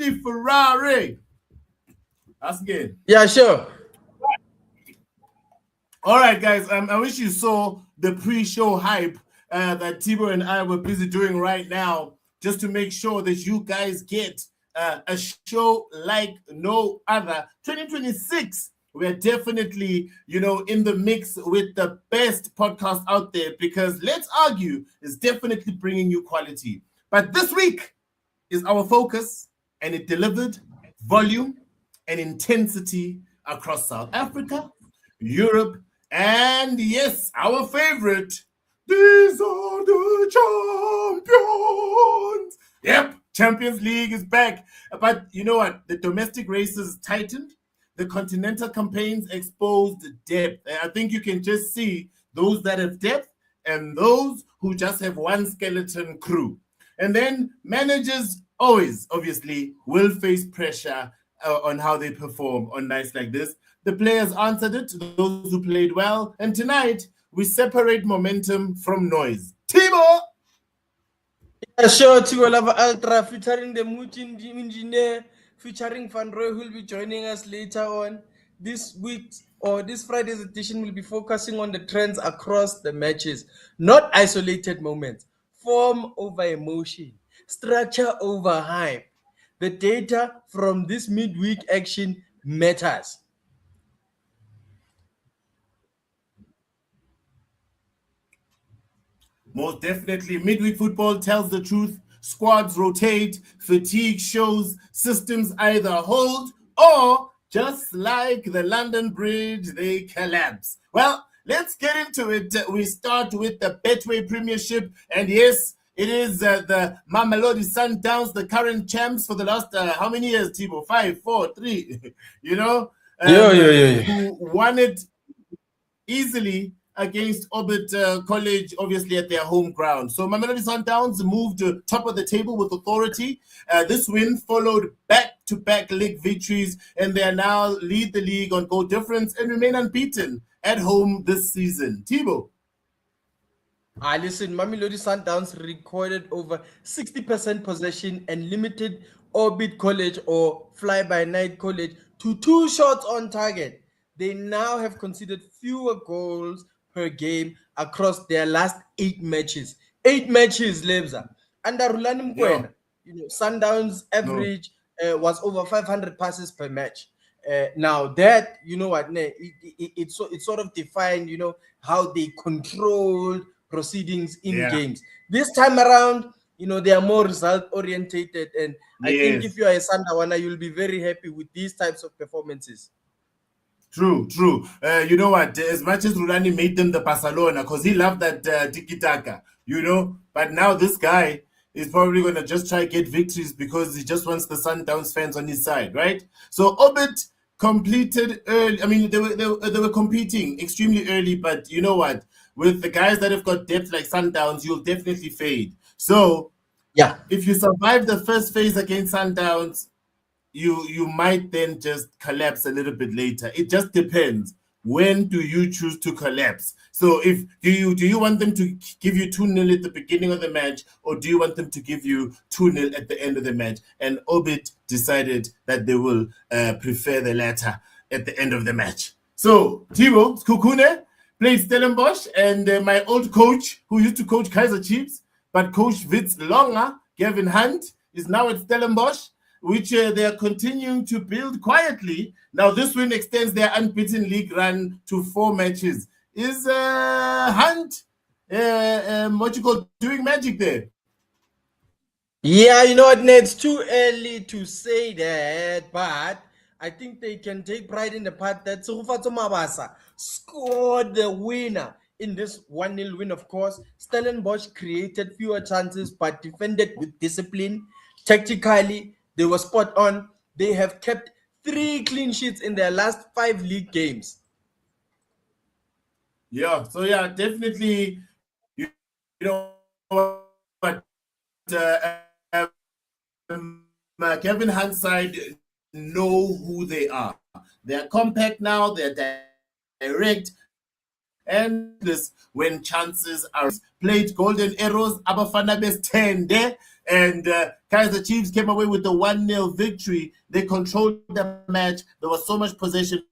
the Ferrari. Ask again. Yeah, sure. All right, guys. I wish you saw the pre-show hype that Tibo and I were busy doing right now, just to make sure that you guys get a show like no other. 2026. We're definitely, in the mix with the best podcast out there, because Let's Argue is definitely bringing you quality. But this week is our focus, and it delivered volume and intensity across South Africa, Europe, and yes, our favorite, these are the champions. Yep, Champions League is back. But you know what? The domestic races tightened. The continental campaigns exposed depth. I think you can just see those that have depth and those who just have one skeleton crew. And then managers always, obviously, will face pressure on how they perform on nights like this. The players answered it, those who played well. And tonight, we separate momentum from noise. Timo! Yeah, sure. Tigo Lava Ultra featuring the Mutin engineer, featuring Van Roy, who will be joining us later on. This week's or this Friday's edition will be focusing on the trends across the matches, not isolated moments. Form over emotion, structure over hype. The data from this midweek action matters. Most definitely, midweek football tells the truth. Squads rotate, fatigue shows, systems either hold or, just like the London Bridge, they collapse. Well, let's get into it. We start with the Betway Premiership, and yes, it is the Mamelodi Sundowns, the current champs for the last, how many years, Tibo? 5, 4, 3, Yeah. who won it easily against Orbit College, obviously at their home ground. So Mamelodi Sundowns moved to top of the table with authority. This win followed back-to-back league victories, and they are now lead the league on goal difference and remain unbeaten at home this season. Thibaut. Listen, Mamelodi Sundowns recorded over 60% possession and limited Orbit College or fly-by-night college to 2 shots on target. They now have conceded fewer goals per game across their last 8 matches. 8 matches, Lebza. Under Rulani Mkwena, Sundowns average was over 500 passes per match. Now that, it sort of defined, how they controlled proceedings in games. This time around, they are more result orientated, and I think if you are a Sundawana, you'll be very happy with these types of performances. True. You know what? As much as Rulani made them the Barcelona, because he loved that tiki-taka, but now this guy is probably going to just try get victories because he just wants the Sundowns fans on his side, right? So Orbit completed early. I mean, they were competing extremely early, but you know what? With the guys that have got depth like Sundowns, you'll definitely fade. So yeah, if you survive the first phase against Sundowns, you might then just collapse a little bit later. It just depends. When do you choose to collapse? So do you want them to give you 2-0 at the beginning of the match, or do you want them to give you 2-0 at the end of the match? And Orbit decided that they will prefer the latter at the end of the match. So Thibaut Kukune played Stellenbosch, and my old coach who used to coach Kaizer Chiefs, but coach Wits Longer, Gavin Hunt, is now at Stellenbosch, which they are continuing to build quietly. Now, this win extends their unbeaten league run to 4 matches. Is Hunt, doing magic there? Yeah, you know what, Ned? It's too early to say that, but I think they can take pride in the part that Tsurufatso Mabasa scored the winner in this 1-0 win, of course. Stellenbosch created fewer chances, but defended with discipline. Tactically, they were spot on. They have kept 3 clean sheets in their last 5 league games. Yeah, so yeah, definitely, you know what, Kevin Hunt's side know who they are. They're compact now, they're direct, And this when chances are played golden arrows, Abafana Best 10 there. And Kaiser Chiefs came away with a 1-0 victory. They controlled the match. There was so much possession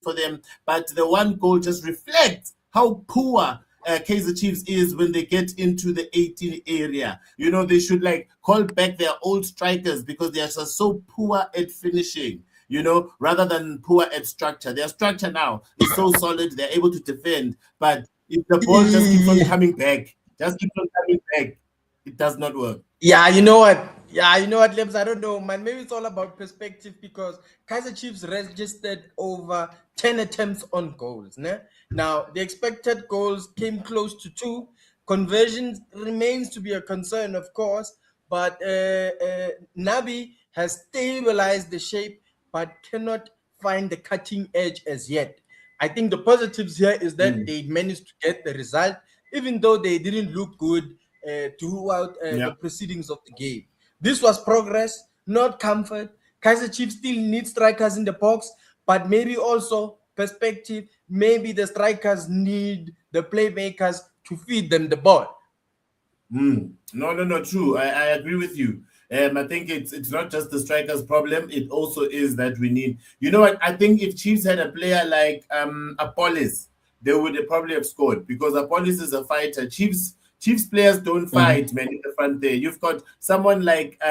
for them, but the one goal just reflects how poor Kaiser Chiefs is when they get into the 18 area. You know, they should like call back their old strikers because they are just so poor at finishing, you know, rather than poor at structure. Their structure now is so solid, they're able to defend, but if the ball just keeps on coming back, it does not work. Yeah, you know what? Yeah, you know what, Lebs? I don't know, man. Maybe it's all about perspective because Kaiser Chiefs registered over 10 attempts on goals. Ne? Now, the expected goals came close to 2. Conversion remains to be a concern, of course, but Nabi has stabilized the shape but cannot find the cutting edge as yet. I think the positives here is that they managed to get the result, even though they didn't look good throughout the proceedings of the game. This was progress, not comfort. Kaiser Chiefs still need strikers in the box, but maybe also perspective. Maybe the strikers need the playmakers to feed them the ball. No, true. I agree with you. I think it's not just the strikers' problem. It also is that we need. You know what? I think if Chiefs had a player like Apollos, they would probably have scored because Apollos is a fighter. Chiefs players don't fight, man, in the front there. You've got someone like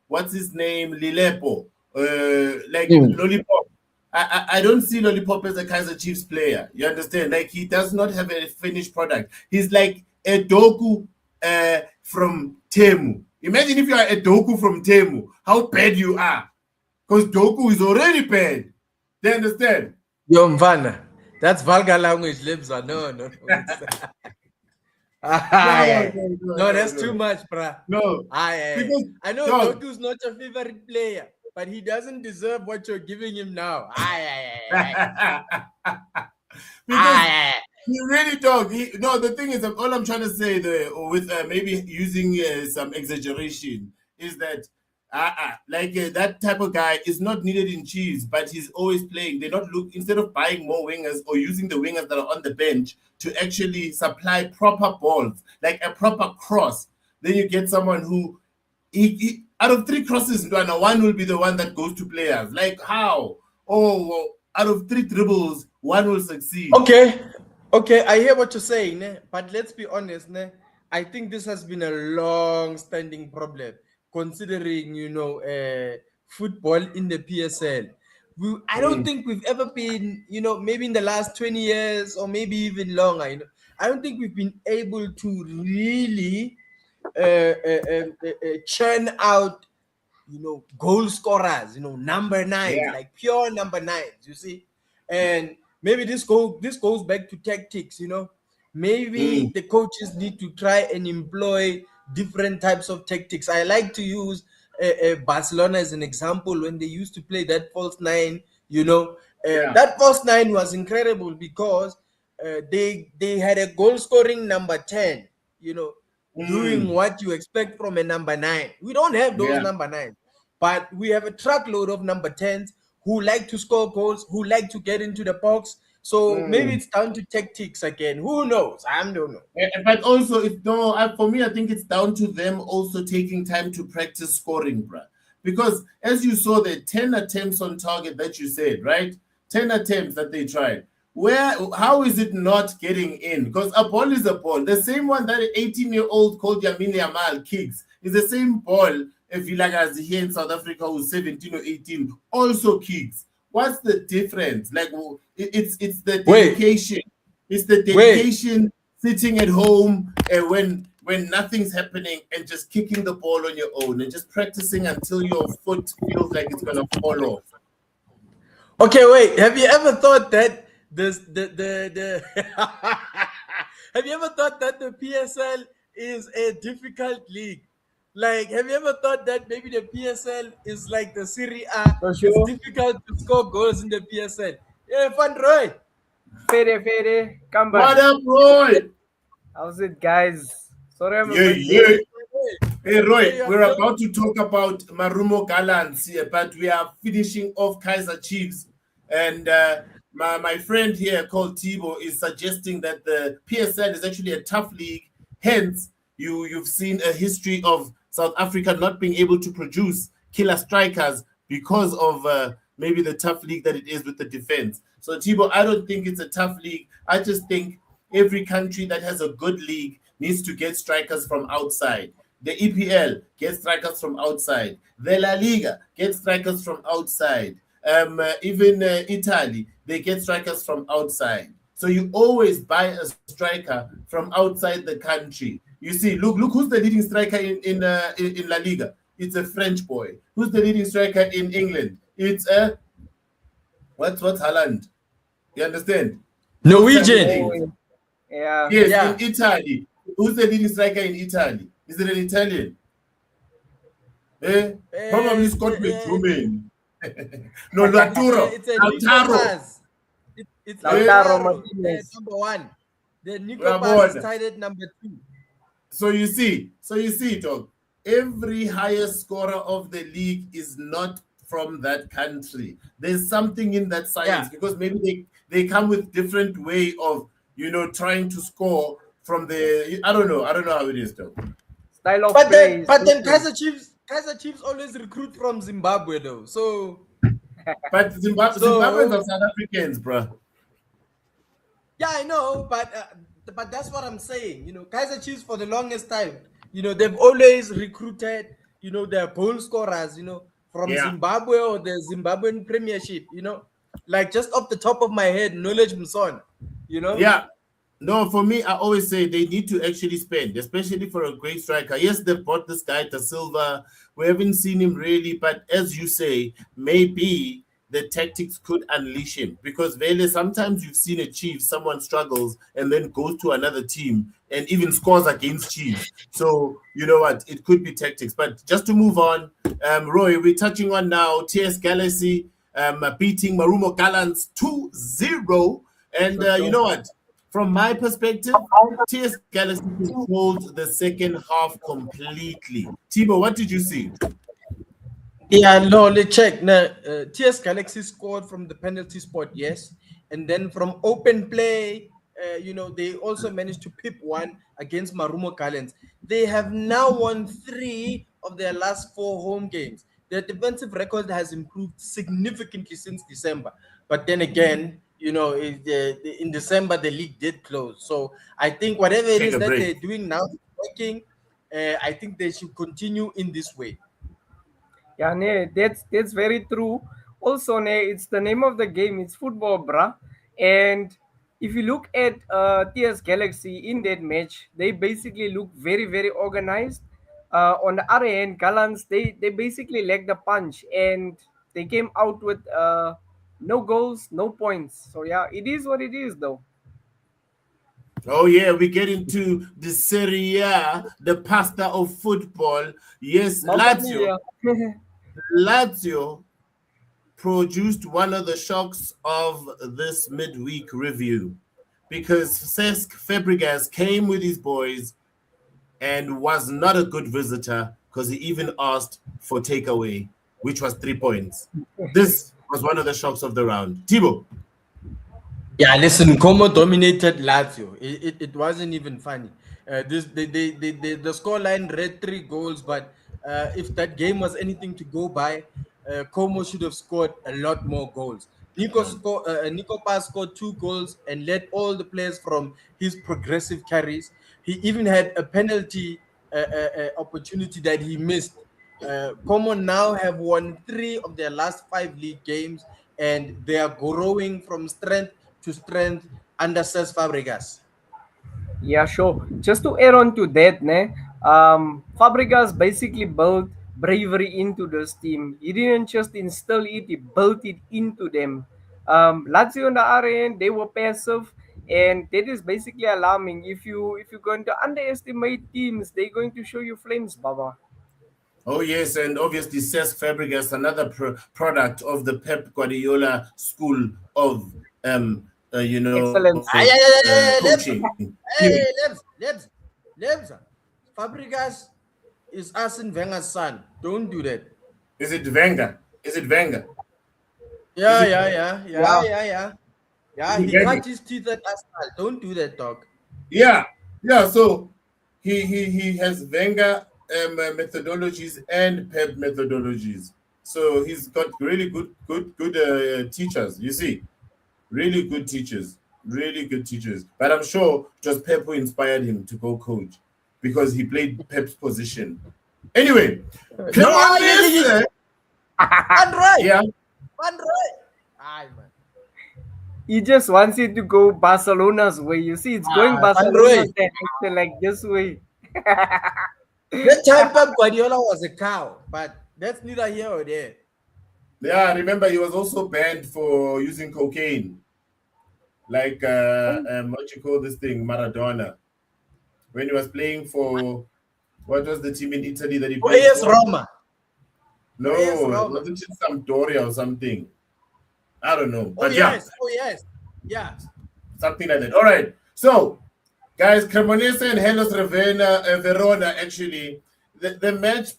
what's his name, Lilepo, Lollipop. I don't see Lollipop as a Kaiser Chiefs player. You understand? Like he does not have a finished product. He's like a Doku from Temu. Imagine if you are a Doku from Temu, how bad you are. Because Doku is already bad. Do you understand? Yo, Mvana, that's vulgar language, Libza. No. No, that's too much, bruh. No. I know Doku's not your favorite player, but he doesn't deserve what you're giving him now. Because he really don't. The thing is, all I'm trying to say there, with maybe using some exaggeration, is that that type of guy is not needed in Chiefs, but he's always playing. They're not instead of buying more wingers or using the wingers that are on the bench to actually supply proper balls, like a proper cross. Then you get someone who, out of 3 crosses, one will be the one that goes to players. Like how? Oh, well, out of 3 dribbles, 1 will succeed. Okay, I hear what you're saying, but let's be honest, I think this has been a long-standing problem, considering, football in the PSL. I don't think we've ever been, maybe in the last 20 years or maybe even longer, I don't think we've been able to really churn out, goal scorers, number 9s, like pure number 9s, you see. And maybe this goes back to tactics, maybe the coaches need to try and employ different types of tactics. I like to use Barcelona as an example when they used to play that false 9, that false 9 was incredible because they had a goal scoring number 10, doing what you expect from a number 9. We don't have those number 9s, but we have a truckload of number 10s who like to score goals, who like to get into the box. So maybe it's down to tactics again. Who knows? I don't know. But also, for me, I think it's down to them also taking time to practice scoring, bruh. Because as you saw, the 10 attempts on target that you said, right? 10 attempts that they tried. How is it not getting in? Because a ball is a ball. The same one that an 18-year-old called Yamini Yamal kicks is the same ball a Vilakazi here in South Africa who's 17 or 18 also kicks. What's the difference? Like it's the dedication. It's the dedication sitting at home when nothing's happening and just kicking the ball on your own and just practicing until your foot feels like it's gonna fall off. Okay, wait. Have you ever thought that have you ever thought that the PSL is a difficult league? Like, have you ever thought that maybe the PSL is like the Serie A? Sure. It's difficult to score goals in the PSL. Yeah, fun, Roy. Fede, come back. What up, Roy? How's it, guys? Sorry, I'm Hey, Roy, we're about to talk about Marumo Gallants here, but we are finishing off Kaiser Chiefs. And my friend here called Tibo is suggesting that the PSL is actually a tough league. Hence, you've seen a history of South Africa not being able to produce killer strikers because of maybe the tough league that it is with the defense. So Tibo, I don't think it's a tough league. I just think every country that has a good league needs to get strikers from outside. The EPL gets strikers from outside. The La Liga gets strikers from outside. Even Italy, they get strikers from outside. So you always buy a striker from outside the country. You see, look who's the leading striker in La Liga. It's a French boy. Who's the leading striker in England? It's a what's Haaland? You understand? Norwegian. Yeah. Yes, Yeah. in Italy. Who's the leading striker in Italy? Is it an Italian? Probably Scott McTominay. No, Lautaro. It's a Lautaro. It's Lautaro Lautaro, Martinez. number 1. The Nico Bravo. Pass is tied at number 2. So you see, dog. Every highest scorer of the league is not from that country. There's something in that science because maybe they come with different way of trying to score from the. I don't know how it is though. Style of But play. then Kaizer Chiefs always recruit from Zimbabwe though. So But Zimbabweans are South Africans, bro. yeah, I know, but that's what I'm saying. Kaizer Chiefs for the longest time, they've always recruited, their goal scorers, from Zimbabwe or the Zimbabwean Premiership. Like just off the top of my head, knowledge Mson. Yeah. No, for me, I always say they need to actually spend, especially for a great striker. Yes, they bought this guy, Da Silva. We haven't seen him really, but as you say, maybe the tactics could unleash him because Vele, sometimes you've seen a Chiefs, someone struggles and then goes to another team and even scores against Chiefs. So, you know what? It could be tactics. But just to move on, Roy, we're touching on now TS Galaxy beating Marumo Gallants 2-0. And you know what? From my perspective, TS Galaxy controlled the second half completely. Tibo, what did you see? Yeah, no, let's check. Now, TS Galaxy scored from the penalty spot, yes. And then from open play, they also managed to pip one against Marumo Gallants. They have now won 3 of their last 4 home games. Their defensive record has improved significantly since December. But then again, in December, the league did close. So I think whatever it is that they're doing now is working. I think they should continue in this way. Yeah, nee, that's very true. Also, nee, it's the name of the game. It's football, bruh. And if you look at TS Galaxy in that match, they basically look very, very organized. On the other hand, Gallants, they basically lacked the punch and they came out with no goals, no points. So yeah, it is what it is, though. Oh yeah, we get into the Serie A, the pasta of football. Yes, Lazio produced one of the shocks of this midweek review because Cesc Fabregas came with his boys and was not a good visitor because he even asked for takeaway, which was 3 points. This was one of the shocks of the round. Thibaut. Yeah, listen, Como dominated Lazio. It wasn't even funny. The scoreline read 3 goals, but if that game was anything to go by, Como should have scored a lot more goals. Nico Pass scored 2 goals and led all the players from his progressive carries. He even had a penalty opportunity that he missed. Como now have won 3 of their last 5 league games, and they are growing from strength to strength under Cesc Fabregas. Yeah, sure. Just to add on to that, Fabregas basically built bravery into this team. He didn't just instill it; he built it into them. Lazio on the other end, they were passive, and that is basically alarming. If you're going to underestimate teams, they're going to show you flames, Baba. Oh yes, and obviously Cesc Fabregas, another product of the Pep Guardiola school of Excellence. coaching. Lebs. Fabregas is Arsene Wenger's son. Don't do that. Is it Wenger? Yeah. Yeah, he cut his teeth at Arsenal. Don't do that, dog. Yeah, yeah. So he has Wenger methodologies and Pep methodologies. So he's got really good teachers. You see, really good teachers, really good teachers. But I'm sure it was Pep who inspired him to go coach because he played Pep's position. Anyway, come No, on, listen. Van Roy. Yeah, Van Roy. Aye, man. He just wants it to go Barcelona's way. You see, it's going Van Roy. Barcelona's direction like this way. That time Pep Guardiola was a cow, but that's neither here or there. yeah. Remember, he was also banned for using cocaine, like what you call this thing, Maradona, when he was playing for what was the team in Italy that he Oh, played yes, for? Roma. No, yes, it Roma. wasn't it Sampdoria or something. I don't know, Oh, but yes. Oh, yes. Yeah. something like that. All right, so guys, Cremonese and Hellas Verona. Actually, the match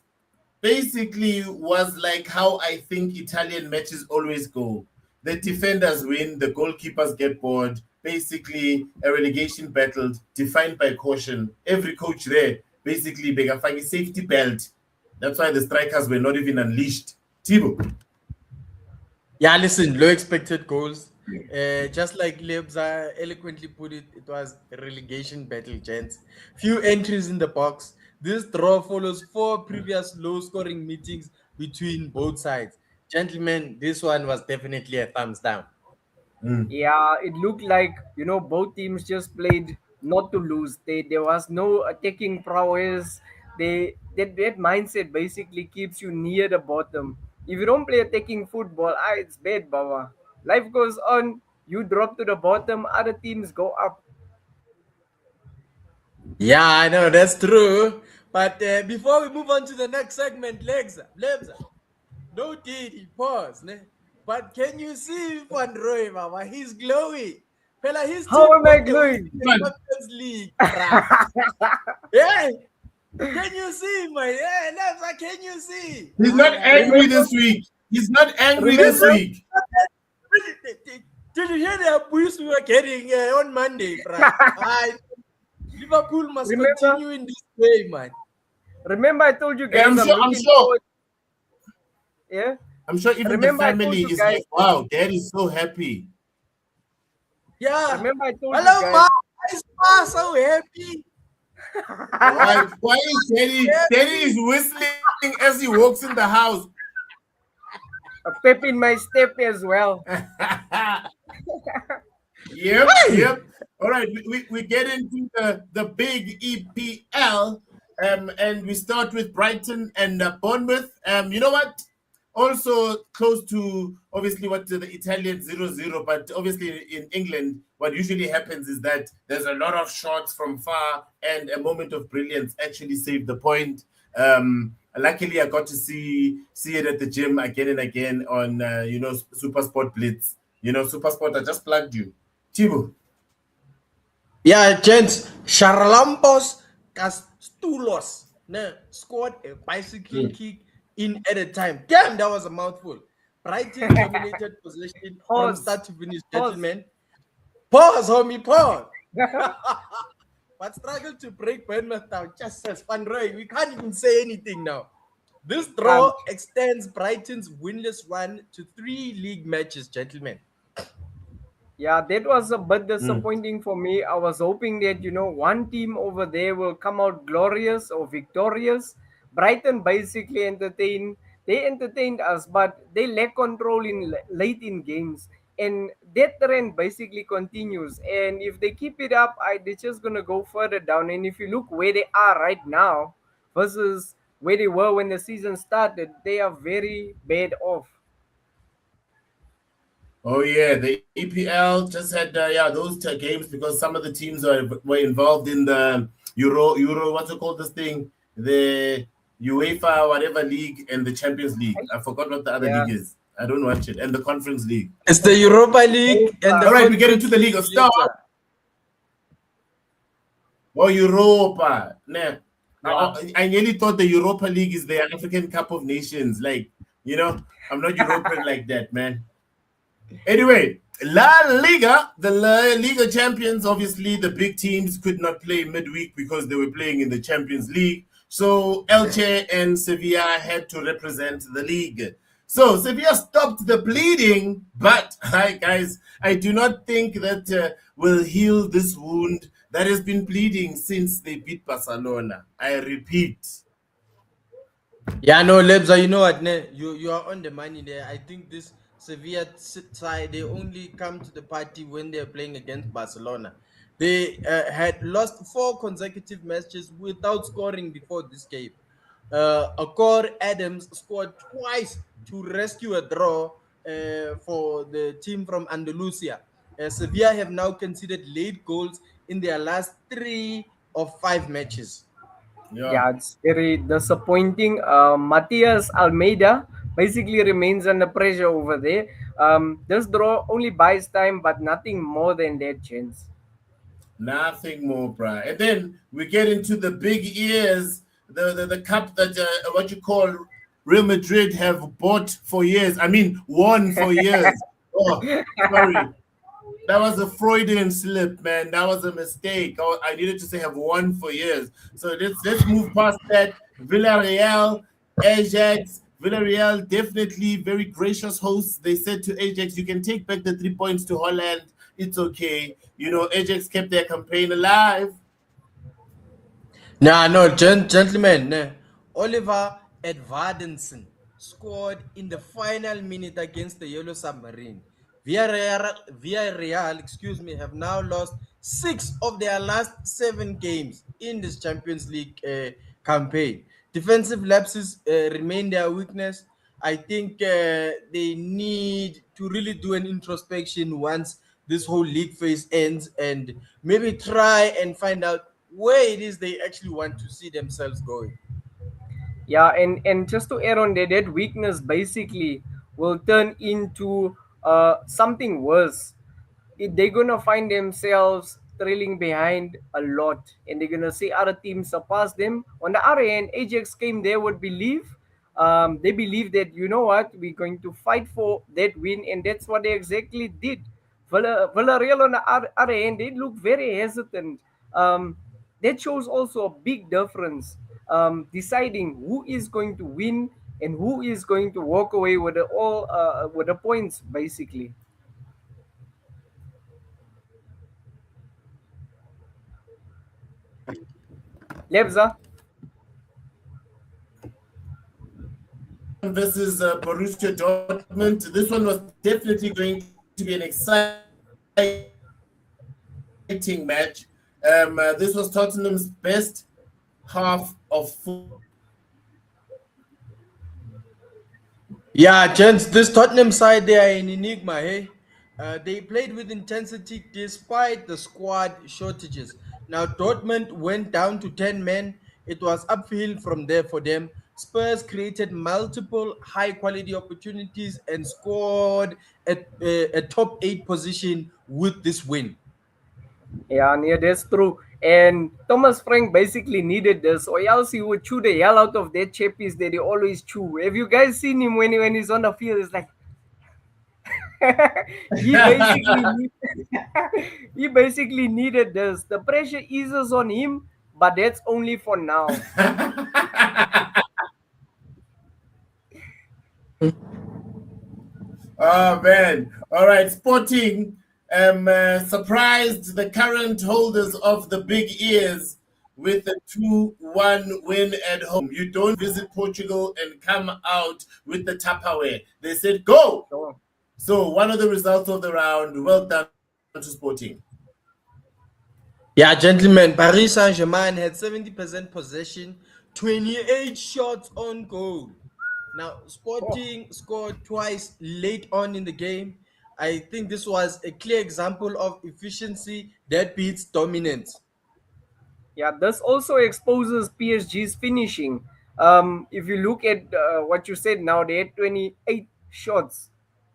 basically was like how I think Italian matches always go. The defenders win, the goalkeepers get bored. Basically, a relegation battle defined by caution. Every coach there basically begafaki safety belt. That's why the strikers were not even unleashed. Tibo. Yeah, listen, low expected goals. Just like Lebza eloquently put it, it was a relegation battle, gents. Few entries in the box. This draw follows 4 previous low scoring meetings between both sides. Gentlemen, this one was definitely a thumbs down. Yeah, it looked like both teams just played not to lose. There was no attacking prowess. That mindset basically keeps you near the bottom. If you don't play attacking football, it's bad, Baba. Life goes on. You drop to the bottom. Other teams go up. Yeah, I know, that's true. But before we move on to the next segment, Lebza, no diddy, pause. Ne? But can you see Van Roy, Mama? He's glowing. Fella, his How team am I got the glowing? Champions League. Bruh. Yeah. Can you see, my? Yeah, Lebza, can you see? He's not angry this week. He's not angry this Remember? week. Did you hear the abuse we were getting on Monday, bruh? Liverpool must Remember? continue in this way, man. Remember, I told you guys I'm sure. looking forward. Yeah. I'm sure even Remember, the I told family you is guys. like, wow, dad is so happy. Yeah. Remember, I told Hello, you guys. Ma. Is Ma so happy? Why is Daddy is whistling as he walks in the house. A pep in my step as well. Yep. All right, we get into the big EPL, and we start with Brighton and Bournemouth. You know what? Also close to obviously what the Italian 0-0, but obviously in England, what usually happens is that there's a lot of shots from far, and a moment of brilliance actually saved the point. Luckily, I got to see it at the gym again and again on Super Sport Blitz. Super Sport. I just plugged you, Tibo. Yeah, gents. Charalampos Castulos scored a bicycle kick in at a time. Damn, that was a mouthful. Brighton dominated possession from Pause. start to finish, Pause. gentlemen. Pause, homie, pause. But struggled to break Bournemouth down just as Van Roy. We can't even say anything now. This draw extends Brighton's winless run to 3 league matches, gentlemen. Yeah, that was a bit disappointing for me. I was hoping that, one team over there will come out glorious or victorious. Brighton basically entertained us, but they lack control in late in games. And that trend basically continues. And if they keep it up, they're just going to go further down. And if you look where they are right now versus where they were when the season started, they are very bad off. Oh yeah, the EPL just had those 2 games because some of the teams were involved in the Euro. What's it called? This thing, the UEFA whatever league and the Champions League. I forgot what the other league is. I don't watch it. And the Conference League. It's the Europa League and the all right. We get into the League of Stars. Oh, Europa. Nah. I nearly thought the Europa League is the African Cup of Nations. Like, I'm not European like that, man. Anyway, La Liga, the La Liga champions, obviously the big teams could not play midweek because they were playing in the Champions League. So Elche and Sevilla had to represent the league. So Sevilla stopped the bleeding, but hi guys, I do not think that will heal this wound that has been bleeding since they beat Barcelona. I repeat. Yeah, no, Lebza, you know what? You are on the money there. I think this Sevilla side, they only come to the party when they're playing against Barcelona. They had lost 4 consecutive matches without scoring before this game. Akor Adams scored twice to rescue a draw for the team from Andalusia. Sevilla have now conceded late goals in their last 3 of 5 matches. Yeah. Yeah, it's very disappointing. Matias Almeida basically remains under pressure over there. This draw only buys time, but nothing more than that, chance. Nothing more, bruh. And then we get into the big ears, the cup that what you call Real Madrid have bought for years. I mean, won for years. Oh, sorry. That was a Freudian slip, man. That was a mistake. Oh, I needed to say have won for years. So let's move past that. Villarreal, Ajax. Villarreal definitely very gracious hosts. They said to Ajax, "You can take back the 3 points to Holland. It's okay." You know, Ajax kept their campaign alive. Nah, no, gentlemen. Nah. Oliver Edvardensen scored in the final minute against the Yellow Submarine. Villarreal, excuse me, have now lost 6 of their last 7 games in this Champions League campaign. Defensive lapses remain their weakness. I think they need to really do an introspection once this whole league phase ends and maybe try and find out where it is they actually want to see themselves going. Yeah, and just to add on that, that weakness basically will turn into something worse. They're gonna find themselves trailing behind a lot, and they're gonna see other teams surpass them. On the other hand, Ajax came there would believe. They believe that, you know what, we're going to fight for that win, and that's what they exactly did. Villarreal on the other hand, they look very hesitant. That shows also a big difference, deciding who is going to win and who is going to walk away with the all with the points basically. Lebza. Versus Borussia Dortmund. This one was definitely going to be an exciting match. This was Tottenham's best half of Yeah, gents, this Tottenham side, they are an enigma, hey? They played with intensity despite the squad shortages. Now, Dortmund went down to 10 men. It was uphill from there for them. Spurs created multiple high quality opportunities and scored at a top 8 position with this win. Yeah, that's true. And Thomas Frank basically needed this, or else he would chew the hell out of that chappies that he always chew. Have you guys seen him when he's on the field? It's like he basically he basically needed this. The pressure eases on him, but that's only for now. Oh man! All right, Sporting surprised the current holders of the big ears with a 2-1 win at home. You don't visit Portugal and come out with the Tupperware. They said go. So, So one of the results of the round. Well done to Sporting. Yeah, gentlemen, Paris Saint-Germain had 70% possession, 28 shots on goal. Now, oh, Sporting scored twice late on in the game. I think this was a clear example of efficiency that beats dominance. yeah, this also exposes PSG's finishing. If you look at what you said now, they had 28 shots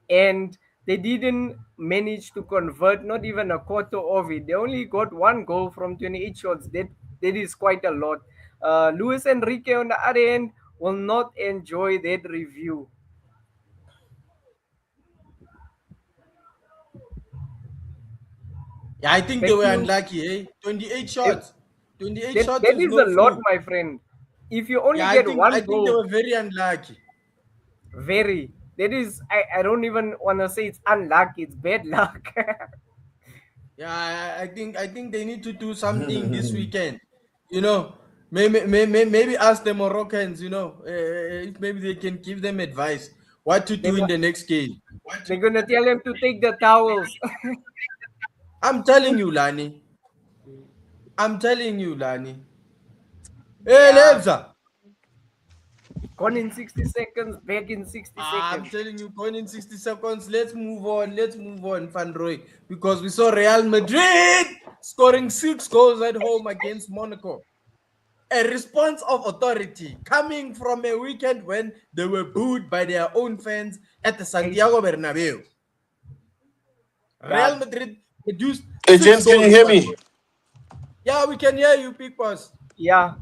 and they didn't manage to convert not even a quarter of it. They only got one goal from 28 shots. That is quite a lot. Luis Enrique, on the other end, will not enjoy that review. Yeah, I think they That were you unlucky, eh? 28 that, shots. 28 that, shots that is is no a lot, fluke. my friend. If you only Yeah, I get think I one think they goal, were very unlucky. very. That is, I don't even want to say it's unlucky. It's bad luck. Yeah, I think they need to do something this weekend. You know, maybe ask the Moroccans. If maybe they can give them advice what to they do in mu- the next game. they're gonna tell them to take the towels. I'm telling you, Lani. I'm telling you, Lani. Hey, Yeah, Lebza. gone in 60 seconds, back in 60 I'm seconds. telling you, going in 60 seconds. Let's move on. Let's move on, Van Roy. Because we saw Real Madrid scoring 6 goals at home against Monaco. A response of authority coming from a weekend when they were booed by their own fans at the Hey, Santiago Bernabeu. yeah, Real Madrid produced Hey, six gents, can you goals. hear Van me? Roy. Yeah, we can hear you, Big Boss. yeah.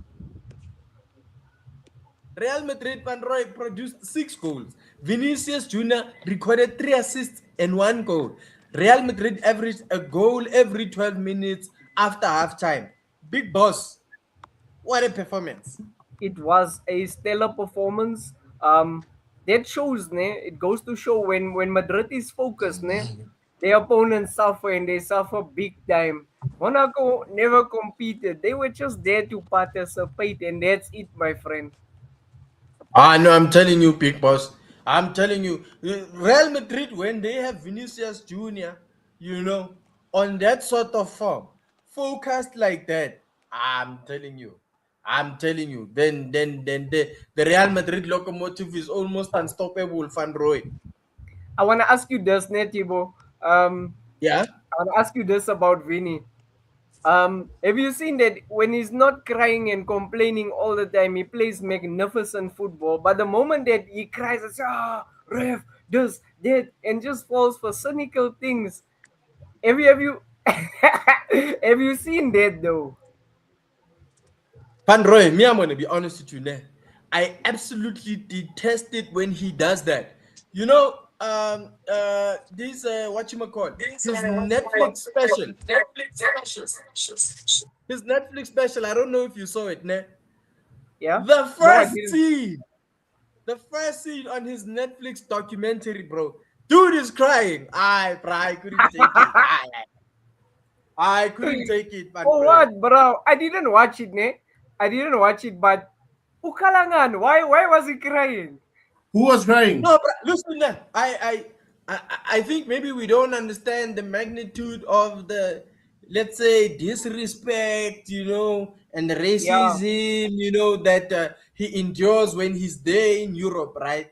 Real Madrid Van Roy produced 6 goals. Vinicius Jr. recorded 3 assists and 1 goal. Real Madrid averaged a goal every 12 minutes after halftime. Big Boss, what a performance. It was a stellar performance. That shows, ne? It goes to show when Madrid is focused, ne? Their opponents suffer and they suffer big time. Monaco never competed. They were just there to participate, and that's it, my friend. No, I'm telling you, Big Boss. I'm telling you, Real Madrid, when they have Vinicius Jr., on that sort of form, focused like that, I'm telling you, then the Real Madrid locomotive is almost unstoppable, Van Roy. I want to ask you this, ne, Thibaut. Yeah? I want to ask you this about Vinny. Have you seen that when he's not crying and complaining all the time, he plays magnificent football. But the moment that he cries and says, ref, this, that, and just falls for cynical things. Have you have you seen that though? Van Roy, me, I'm going to be honest with you now. I absolutely detest it when he does that. This, what you call his Netflix special. His Netflix special, I don't know if you saw it, ne? Yeah? The No, I first didn't. scene, the first scene on his Netflix documentary, bro. Dude is crying. I couldn't take it. I couldn't take it, Van Oh Roy. what, bro? I didn't watch it, ne? I didn't watch it, but Ukalangan, why was he crying? Who was crying? No, but listen, I think maybe we don't understand the magnitude of the, let's say, disrespect, and Yeah. racism, that he endures when he's there in Europe, right?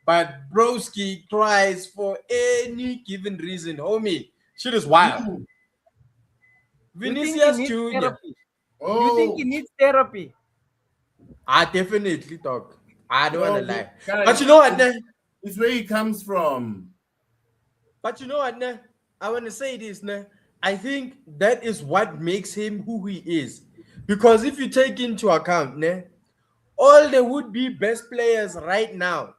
But Broski cries for any given reason, homie. Shit is wild. Who? You think he Vinicius needs Jr. therapy? You think he Oh, needs therapy? I definitely talk. I don't want to no, lie. But guys, you know what? Nah? it's where he comes from. But you know what, nah? I want to say this, nah? I think that is what makes him who he is. Because if you take into account, nah, all the would-be best players right now,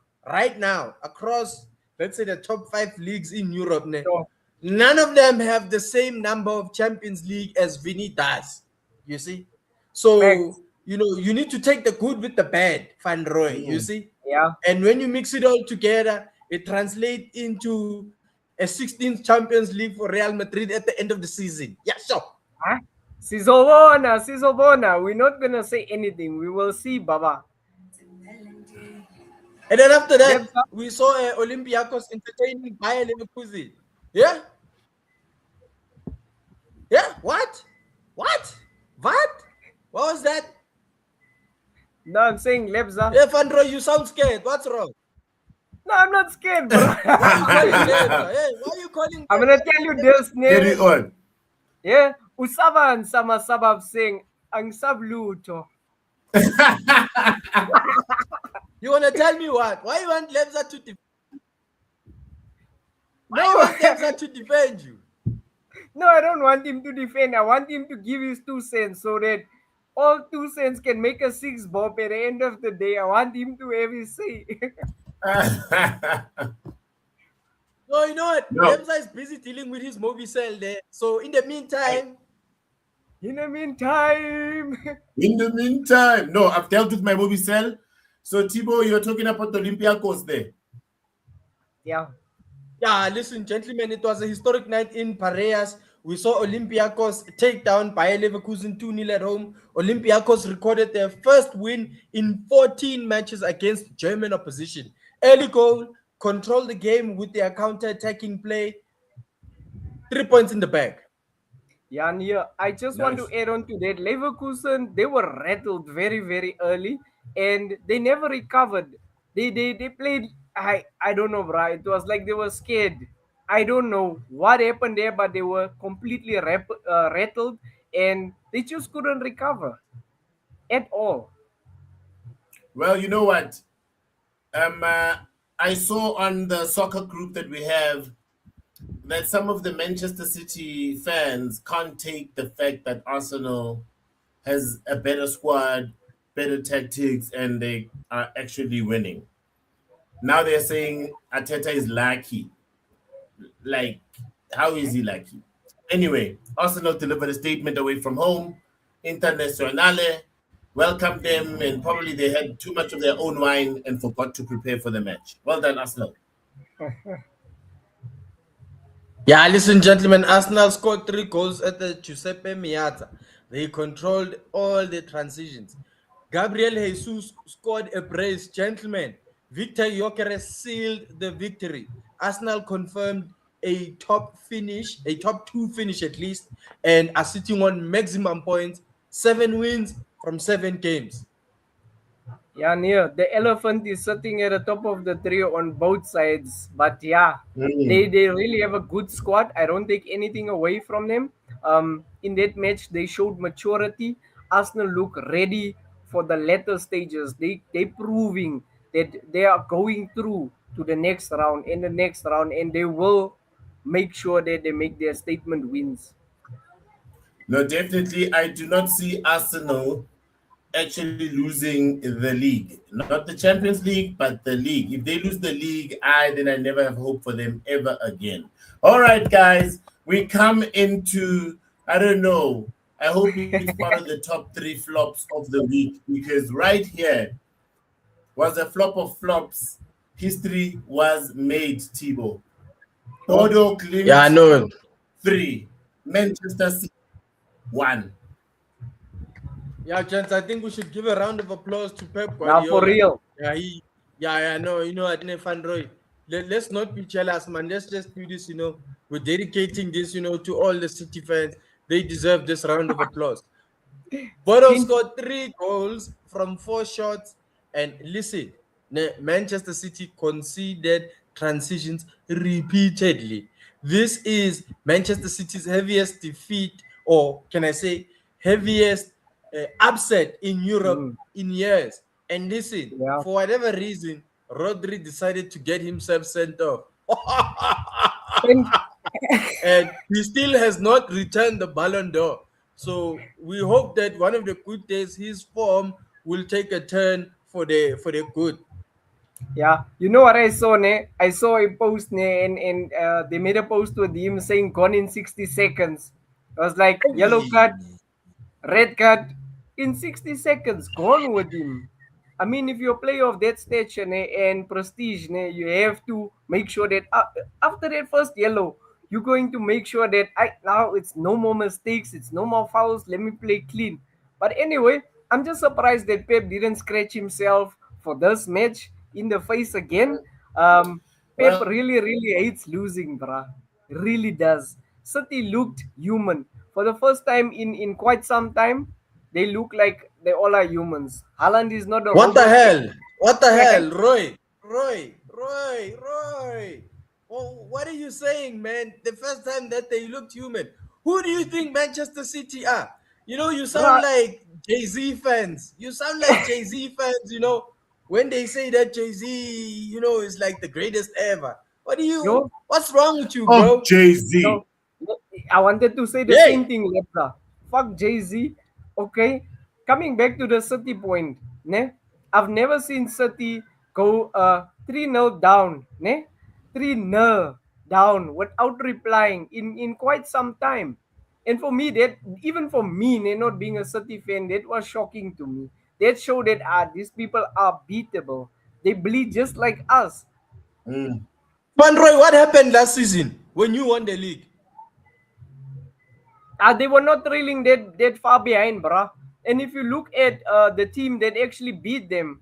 across, let's say, the top 5 leagues in Europe, nah, No. none of them have the same number of Champions League as Vinny does. You see? So, Facts. you need to take the good with the bad, Van Roy, you Mm. see? Yeah. And when you mix it all together, it translates into a 16th Champions League for Real Madrid at the end of the season. Yeah, sure. Huh? Sizobona. We're not gonna say anything. We will see, Baba. And then after that, Lebza, we saw Olympiacos entertaining Bayer Leverkusen. Yeah? Yeah? What? What? What? What was that? no, I'm saying Lebza. Hey, Fandro, you sound scared. What's wrong? No, I'm not scared, bro. Why are you calling Lebza? Hey, why are you calling I'm them? gonna tell you this, Carry ne? on. Yeah, usaban sama sabab sing ang sabluto. You want to tell me what? Why you want Lebza to Why you No, want Lebza to defend you? no, I don't want him to defend. I want him to give his 2 cents so that all 2 cents can make a six bob at the end of the day. I want him to have his say. So you know what? No. Lemza is busy dealing with his movie cell there. So in the meantime, In the meantime, In the meantime, no, I've dealt with my movie cell. So Tibo, you're talking about the Olympiacos there. yeah, yeah, listen, gentlemen, it was a historic night in Piraeus. We saw Olympiacos take down Bayer Leverkusen 2-0 at home. Olympiacos recorded their first win in 14 matches against German opposition. Early goal, control the game with their counter-attacking play. 3 points in the bag. yeah, and yeah. I just want to Nice. add on to that. Leverkusen, they were rattled very, very early, and they never recovered. They played. I don't know, bro. It was like they were scared. I don't know what happened there, but they were completely rattled, and they just couldn't recover at all. Well, you know what? Um, uh, I saw on the soccer group that we have that some of the Manchester City fans can't take the fact that Arsenal has a better squad, better tactics, and they are actually winning. Now they're saying Ateta is lucky. Like, how is he lucky? Anyway, Arsenal delivered a statement away from home. Internazionale welcomed them, and probably they had too much of their own wine and forgot to prepare for the match. Well done, Arsenal. Yeah, listen, gentlemen, Arsenal scored 3 goals at the Giuseppe Meazza. They controlled all the transitions. Gabriel Jesus scored a brace, gentlemen. Victor Gyökeres sealed the victory. Arsenal confirmed a top two finish at least, and are sitting on maximum points, 7 wins from 7 games. Yeah, near the elephant is sitting at the top of the tree on both sides. But yeah, Mm. they really have a good squad. I don't take anything away from them. In that match, they showed maturity. Arsenal look ready for the latter stages. They proving that they are going through to the next round and the next round, and they will make sure that they make their statement wins. No, definitely, I do not see Arsenal actually losing the league. Not the Champions League, but the league. If they lose the league, then I never have hope for them ever again. All right, guys, we come into, I don't know, I hope it's part of the top three flops of the week because right here was a flop of flops. History was made, Tibo. Oh, Bodo Yeah, I Glimt know. 3, Manchester City 1. Yeah, gents, I think we should give a round of applause to Pep now for Guardiola. real. Yeah, no, you know what, Fan Roy. Let's not be jealous, man. Let's just do this, We're dedicating this, to all the City fans. They deserve this round of applause. Bodo Since scored 3 goals from 4 shots. And listen, Manchester City conceded transitions repeatedly. This is Manchester City's heaviest defeat, or can I say, heaviest upset in Europe mm, in years. And listen, yeah. for whatever reason, Rodri decided to get himself sent off. And And he still has not returned the Ballon d'Or. So we hope that one of the good days his form will take a turn for the good. yeah, you know what I saw, ne? I saw a post, ne, and they made a post with him saying gone in 60 seconds. I was like, yellow card, Hey. red card, in 60 seconds, gone with him. I mean, if you're a player of that stature, ne, and prestige, ne, you have to make sure that after that first yellow, you're going to make sure that now it's no more mistakes, it's no more fouls, let me play clean. But anyway, I'm just surprised that Pep didn't scratch himself for this match in the face again. Pep Well, really, really hates losing, bruh. Really does. City looked human. For the first time in quite some time, they look like they all are humans. Haaland is not a What the robot. hell? What the hell, Roy? What are you saying, man? The first time that they looked human. Who do you think Manchester City are? You sound Bruh, like Jay Z fans. You sound like Jay Z fans. When they say that Jay Z, is like the greatest ever. yo, What's wrong with you, oh, bro? Jay Z. yo, I wanted to say the Yeah. same thing, Lebra. Fuck Jay Z. Okay, coming back to the City point, ne? I've never seen City go 3-0 down, ne? 3-0. down without replying in quite some time. And for me, that even for me, not being a City fan, that was shocking to me. That showed that these people are beatable. They bleed just like us. Mm. Van Roy, what happened last season when you won the league? They were not trailing that far behind, bruh. And if you look at the team that actually beat them,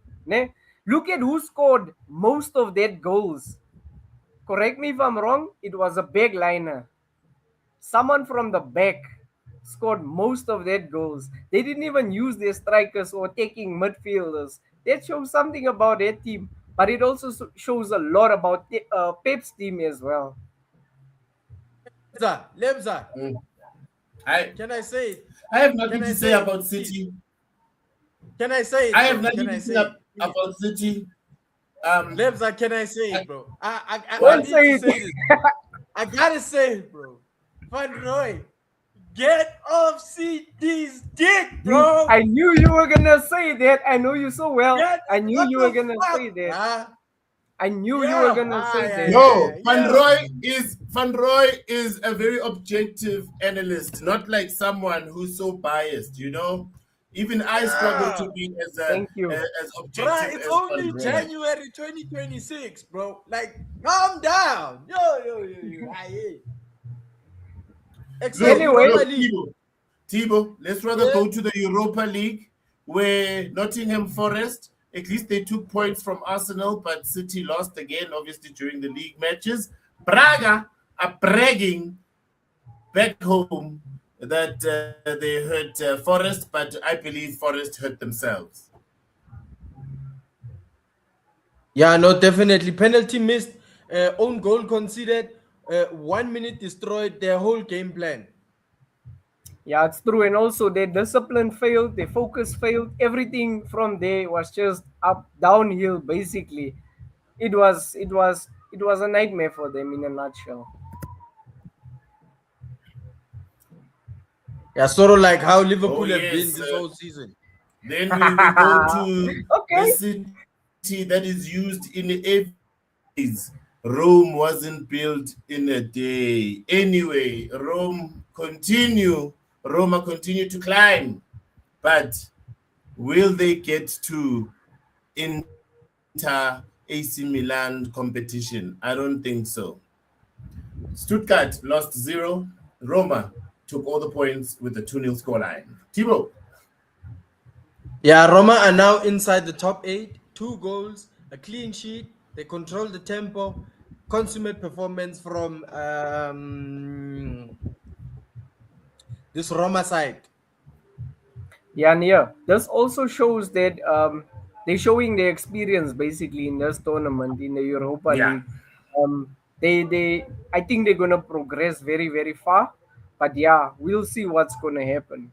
look at who scored most of that goals. Correct me if I'm wrong. It was a big liner. Someone from the back scored most of that goals. They didn't even use their strikers or taking midfielders. That shows something about their team, but it also shows a lot about Pep's team as well. Lebza, Mm. I can I say it? I have Can nothing I to say say it, about please? City. Can I say I it, have bro? Can nothing I to say say it, please? about City. Lebza, can I say I, it, bro? I Don't what? need say to it. say this. I gotta say it, bro. Van Roy, get off CD's dick, bro. I knew you were gonna say that. I know you so well. Get I knew what you were the gonna fuck, say that. bruh? I knew you were Yeah, gonna say that. No, yeah. Van Roy is a very objective analyst, not like someone who's so biased. Even I struggle to Yeah. be Thank you. as Bruh, objective it's as Van only Roy. January 2026, bro. Like, calm down. Yo. Aye. Except Look, Anyway, Europa look, League. Thibaut, let's rather Yeah. go to the Europa League where Nottingham Forest, at least they took points from Arsenal, but City lost again, obviously, during the league matches. Braga are bragging back home that they hurt Forest, but I believe Forest hurt themselves. Yeah, no, definitely. Penalty missed, own goal conceded, 1 minute destroyed their whole game plan. yeah, it's true. And also their discipline failed, their focus failed. Everything from there was just up downhill basically. It was a nightmare for them in a nutshell. Yeah, sort of like how Oh, Liverpool have been yes. this whole season. Then we will go to the Okay. city that is used in every phrase. Rome wasn't built in a day. Anyway, Roma continue to climb. But will they get to Inter AC Milan competition? I don't think so. Stuttgart lost 0. Roma took all the points with a 2-0 scoreline. Thibaut. Yeah, Roma are now inside the top 8, 2 goals, a clean sheet. They control the tempo, consummate performance from this Roma side. Yeah, and yeah. This also shows that they're showing their experience basically in this tournament in the Europa Yeah, League. They I think they're gonna progress very very far, but yeah, we'll see what's gonna happen.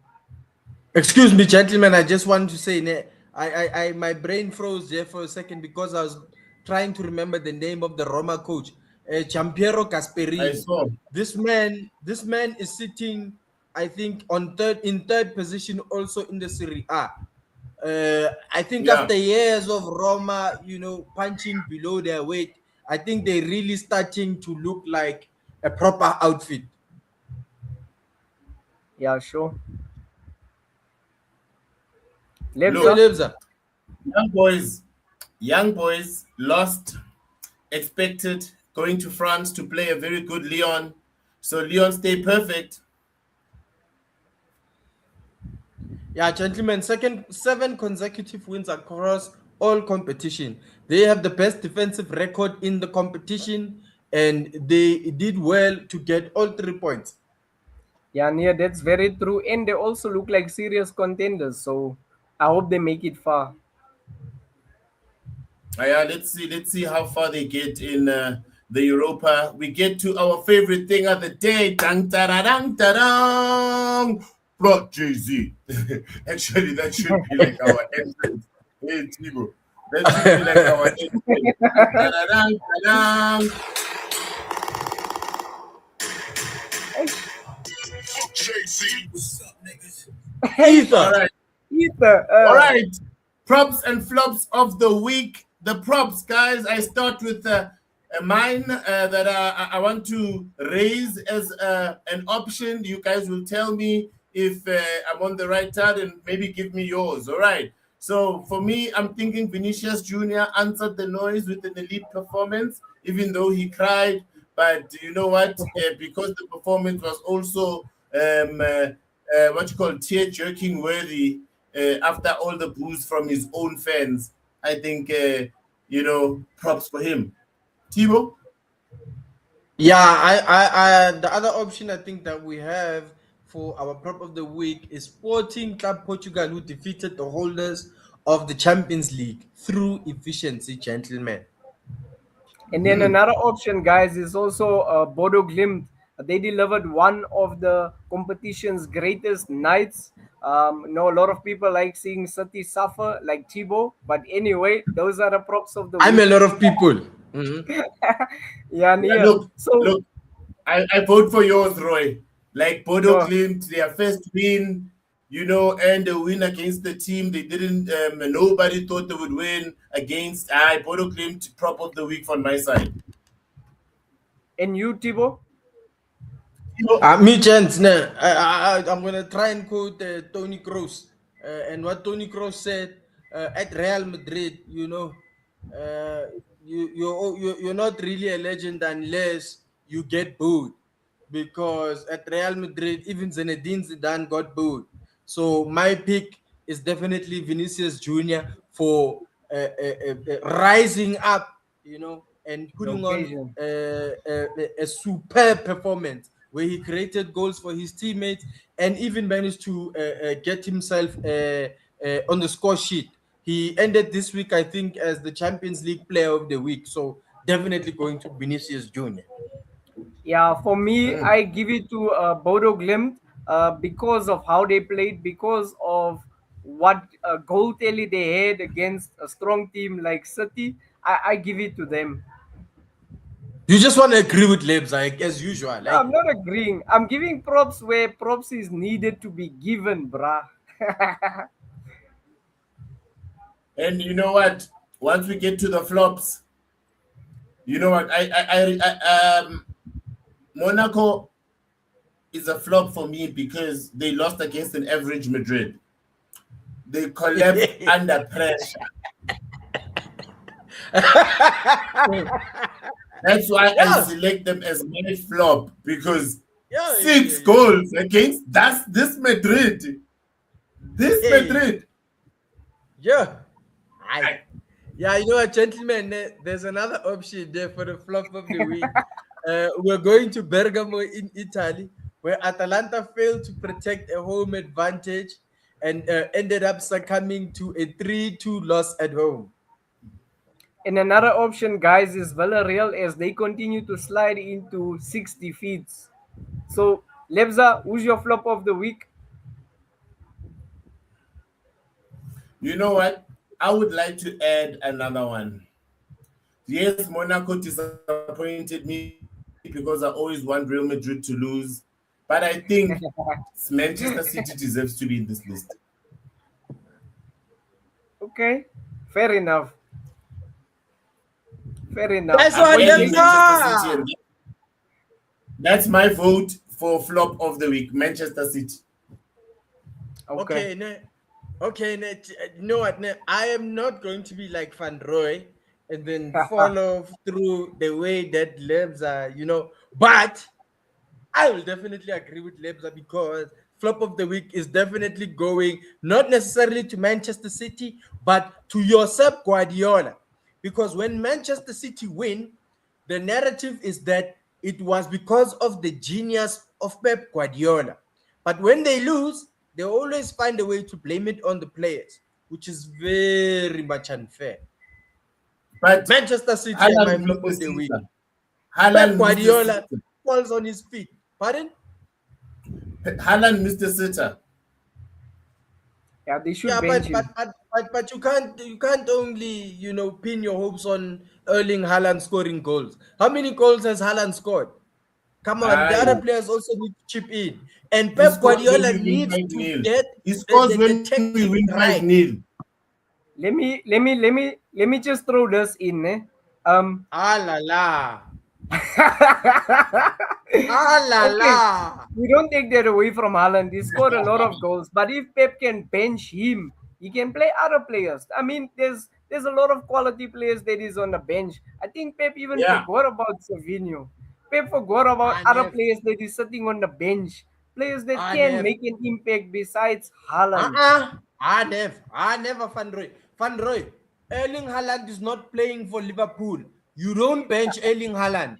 Excuse me, gentlemen. I just want to say, my brain froze there for a second because I was trying to remember the name of the Roma coach, Giampiero I Gasperini. saw. This man is sitting, I think, in third position, also in the Serie A. I think Yeah, after years of Roma, punching below their weight, I think they're really starting to look like a proper outfit. Yeah, sure. So, look, Lebza. Lebza. young boys lost, expected, going to France to play a very good Lyon. So Lyon stay perfect. Yeah, gentlemen, second 7 consecutive wins across all competition. They have the best defensive record in the competition, and they did well to get all 3 points. Yeah, Nia, that's very true. And they also look like serious contenders. So I hope they make it far. Yeah, let's see how far they get in the Europa. We get to our favorite thing of the day. Dang, da-da-dang, da-dang. Block Jay-Z. Actually, that should be like our entrance. Hey, Tibo. That should be like our entrance. Da-da-dang, da-dang. All Ether. right. Ether, All right. Props and flops of the week. The props, guys. I start with Mine that I want to raise as an option. You guys will tell me if I'm on the right side and maybe give me yours. All right. So for me, I'm thinking Vinicius Jr. answered the noise with an elite performance, even though he cried. But you know what? Because the performance was also what you call tear jerking worthy after all the boos from his own fans. I think props for him. Timo? Yeah, the other option I think that we have for our prop of the week is Sporting Club Portugal, who defeated the holders of the Champions League through efficiency, gentlemen. And then another option, guys, is also Bodo Glimt. They delivered one of the competition's greatest nights. A lot of people like seeing City suffer, like Thibaut. But anyway, those are the props of the I'm a week. lot of people. Mhm. Yeah, Yeah, Nia. look, So, look, I vote for yours, Roy. Like Bodo sure. Glimt, their first win, and a win against the team they didn't, nobody thought they would win against. Bodo Glimt, prop of the week on my side. And you, Thibaut? Me, gents, I'm gonna try and quote Tony Kroos, and what Tony Kroos said at Real Madrid. Uh, you're not really a legend unless you get booed, because at Real Madrid, even Zinedine Zidane got booed. So my pick is definitely Vinicius Junior for rising up, and The putting on occasion. a superb performance where he created goals for his teammates and even managed to get himself on the score sheet. He ended this week, I think, as the Champions League Player of the Week. So definitely going to Vinicius Junior. Yeah, for me, I give it to Bodo Glimt because of how they played, because of what goal tally they had against a strong team like City. I give it to them. You just want to agree with Lebs, like as usual. No, Like, I'm not agreeing. I'm giving props where props is needed to be given, bruh. And you know what? Once we get to the flops, you know what? Monaco is a flop for me because they lost against an average Madrid. They collapsed under pressure. That's why I yeah, select them as my flop because yeah, yeah, yeah, six yeah. goals against this Madrid. This Hey, Madrid. yeah. Aye. I, Yeah, you know what, gentlemen, there's another option there for the flop of the week. We're going to Bergamo in Italy, where Atalanta failed to protect a home advantage and ended up succumbing to a 3-2 loss at home. And another option, guys, is Villarreal as they continue to slide into 6 defeats. So, Lebza, who's your flop of the week? you know what? I would like to add another one. Yes, Monaco disappointed me because I always want Real Madrid to lose. But I think Manchester City deserves to be in this list. Okay, fair enough. Fair enough. That's I'm what adding Lebs Manchester City, are. and that's my vote for flop of the week, Manchester City. Okay. Okay, you know what? I am not going to be like Van Roy and then follow through the way that Lebs are, but I will definitely agree with Lebza because flop of the week is definitely going not necessarily to Manchester City, but to Josep Guardiola. Because when Manchester City win, the narrative is that it was because of the genius of Pep Guardiola. But when they lose, they always find a way to blame it on the players, which is very much unfair. But Manchester City are my Haaland flop Mr. of the week. Caesar. Pep Haaland Mr. Guardiola Caesar. falls on his feet. Pardon? Haaland Mr. Sitter. Yeah, they should Yeah, bench but but him. but but, but you can't only pin your hopes on Erling Haaland scoring goals. How many goals has Haaland scored? Come on, the other Aye. players also need to chip in, and He Pep scores when Guardiola we win needs 5 to nil. get He the, scores the, the when we tactics win 5 right. nil. Let me just throw this in. Eh? Ah la la. Ah la Okay, la. we don't take that away from Haaland. He scored a lot of goals, but if Pep can bench him, he can play other players. I mean, there's a lot of quality players that is on the bench. I think Pep even Yeah. forgot about Savinho. Pep forgot about I other never. players that is sitting on the bench, players that I can never. make an impact besides Haaland. I never Van Roy. Van Roy. Erling Haaland is not playing for Liverpool. You don't bench Erling Haaland.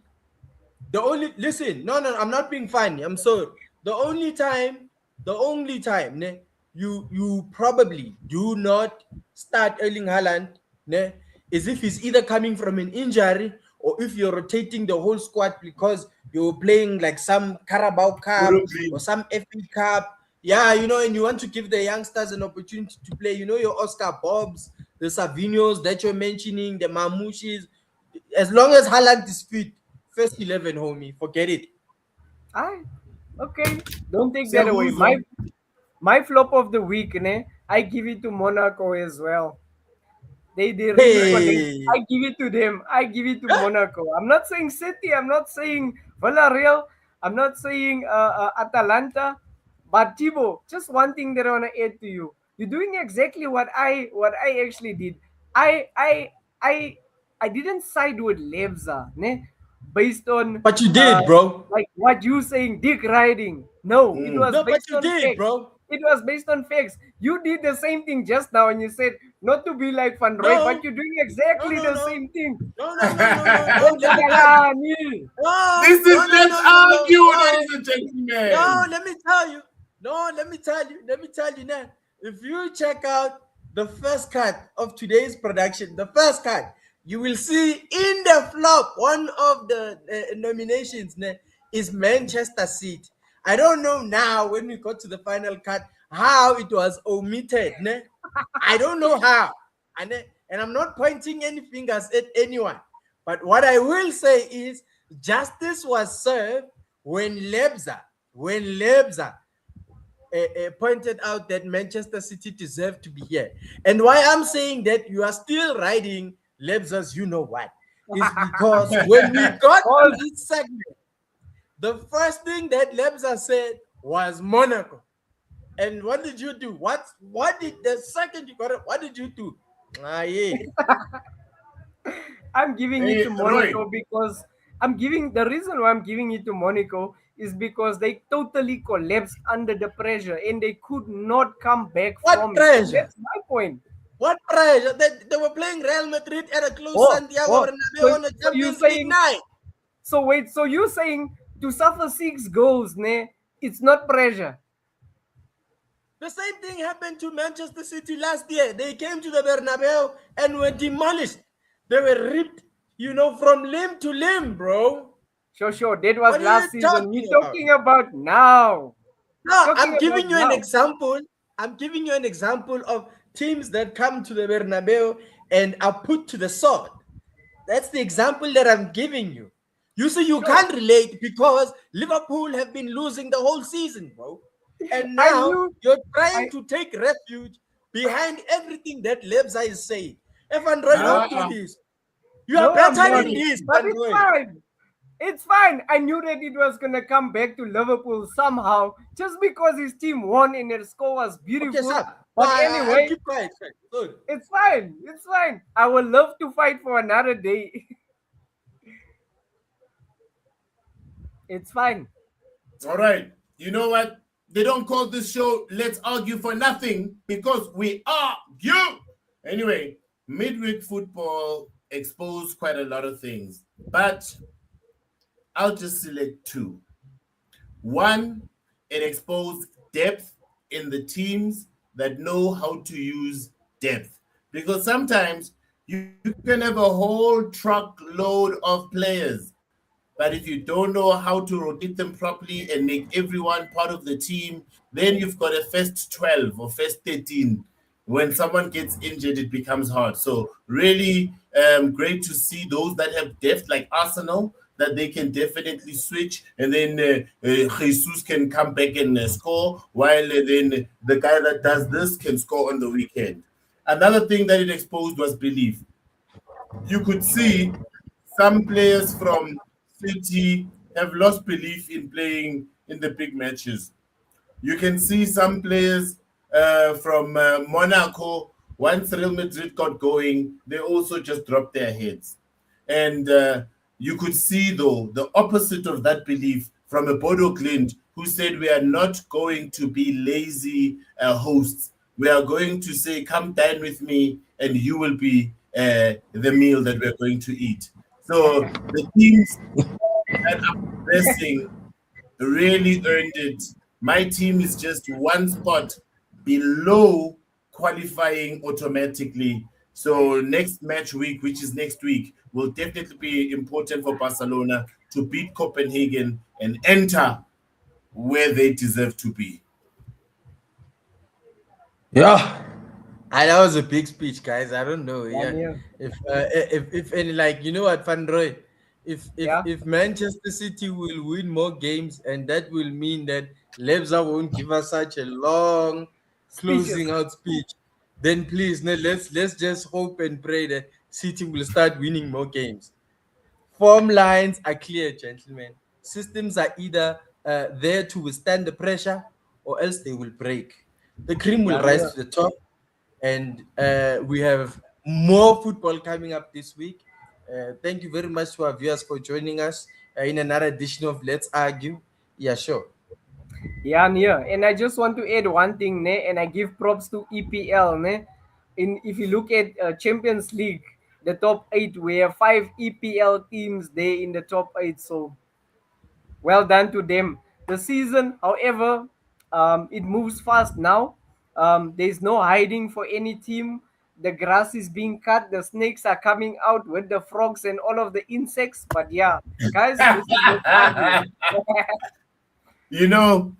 The only listen, no, I'm not being funny. I'm sorry. The only time, ne, you probably do not start Erling Haaland, ne, is if he's either coming from an injury or if you're rotating the whole squad because you're playing like some Carabao Would Cup agree. or some FA Cup. Yeah, and you want to give the youngsters an opportunity to play. Your Oscar Bobs, the Savinos that you're mentioning, the Mamushis. As long as Haaland is fit, first 11, homie, forget it. Ah, okay. Don't take that away. My Siyabuzwa. my flop of the week, ne? I give it to Monaco as well. They really collect. Hey, I give it to them. I give it to Monaco. I'm not saying City. I'm not saying Villarreal. I'm not saying Atalanta. But Thibaut, just one thing that I want to add to you. You're doing exactly what I actually did. I I I I didn't side with Lebza, ne? Based on but you uh did, bro. like what you saying, dick riding. No, it was No, but based you on did, facts. bro. It was based on facts. You did the same thing just now, and you said not to be like Van Roy, but No, you're doing no, exactly no, the no, same thing. no, no, no, no, no, no. Don't Let say me tell you. Allah, Neil. No, This no, is no, Let's no, no, no, Argue, no. ladies and No, gentlemen. let me tell you. No, let me tell you. Let me tell you now. If you check out the first cut of today's production, the first cut, you will see in the flop one of the nominations is Manchester City. I don't know now when we got to the final cut how it was omitted. I don't know how. And I'm not pointing any fingers at anyone. But what I will say is justice was served when Lebza pointed out that Manchester City deserved to be here. And why I'm saying that you are still riding Lebza's you know what is because when we got to False. this segment, the first thing that Lebza said was Monaco. And what did you do? What did the second you got it? What did you do? Yeah. I'm giving it Hey, to Roy. Monaco because I'm giving the reason why I'm giving it to Monaco is because they totally collapsed under the pressure and they could not come back What from it. And pressure? that's my point. What pressure? They were playing Real Madrid at a close Oh, Santiago oh. Bernabeu So, on a so you Champions League saying night. so wait, so you saying to suffer 6 goals, ne? It's not pressure. The same thing happened to Manchester City last year. They came to the Bernabeu and were demolished. They were ripped, from limb to limb, bro. Sure. That was What are you last season. We're talking about? talking about now. No, Talking I'm about giving you an now. example. I'm giving you an example of teams that come to the Bernabeu and are put to the sword. That's the example that I'm giving you. You see, you Sure. can't relate because Liverpool have been losing the whole season, bro. And I now knew you're trying I to take refuge behind everything that Lebza is saying. If Android, no, don't do Uh, this. You are no, I'm better not. than this, But it's Android. fine. It's fine. I knew that it was gonna come back to Liverpool somehow, just because his team won and their score was Okay, beautiful. sir. No, But I'll anyway, keep quiet. Good. it's fine. It's fine. I would love to fight for another day. It's fine. all right. You know what? They don't call this show Let's Argue for Nothing because we argue. Anyway, midweek football exposed quite a lot of things, but I'll just select two. One, it exposed depth in the teams that know how to use depth. Because sometimes you can have a whole truckload of players, but if you don't know how to rotate them properly and make everyone part of the team, then you've got a first 12 or first 13. When someone gets injured, it becomes hard. So, really great to see those that have depth, like Arsenal, that they can definitely switch, and then Jesus can come back and score, while then the guy that does this can score on the weekend. Another thing that it exposed was belief. you could see some players from City have lost belief in playing in the big matches. You can see some players from Monaco, once Real Madrid got going, they also just dropped their heads. And you could see, though, the opposite of that belief from a Bodo Glint who said, we are not going to be lazy hosts. We are going to say, come dine with me, and you will be the meal that we're going to eat. So the teams that are progressing really earned it. My team is just one spot below qualifying automatically. So next match week, which is next week, will definitely be important for Barcelona to beat Copenhagen and enter where they deserve to be. Yeah. That was a big speech, guys. I don't know. Yeah, Yeah, yeah, if any, like, you know what, Van Roy, yeah. if Manchester City will win more games, and that will mean that Lebza won't give us such a long Speeches. closing out speech, then please, no, let's just hope and pray that City will start winning more games. Form lines are clear, gentlemen. Systems are either there to withstand the pressure, or else they will break. The cream will Yeah, rise yeah. to the top, and we have more football coming up this week. Thank you very much to our viewers for joining us in another edition of Let's Argue. Yeah, sure. Yeah, yeah. And I just want to add one thing, ne? And I give props to EPL, ne? In if you look at Champions League, the top eight, we have five EPL teams there in the top eight. So well done to them. The season, however, it moves fast now. There's no hiding for any team. The grass is being cut. The snakes are coming out with the frogs and all of the insects. But yeah, guys, this is Let's Argue. You know,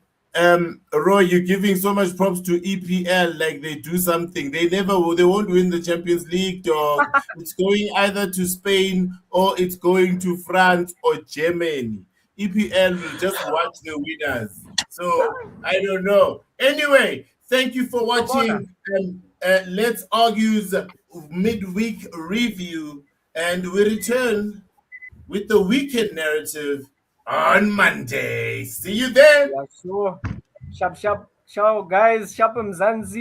Roy, you're giving so much props to EPL like they do something. They won't win the Champions League, dog. It's going either to Spain or it's going to France or Germany. EPL will just watch the winners. So I don't know. Anyway, thank you for No bother. watching. Let's Argue's midweek review, and we return with the weekend narrative on Monday. See you then. Yeah, sure. Sharp, sharp. Ciao, guys. Sharp Mzanzi.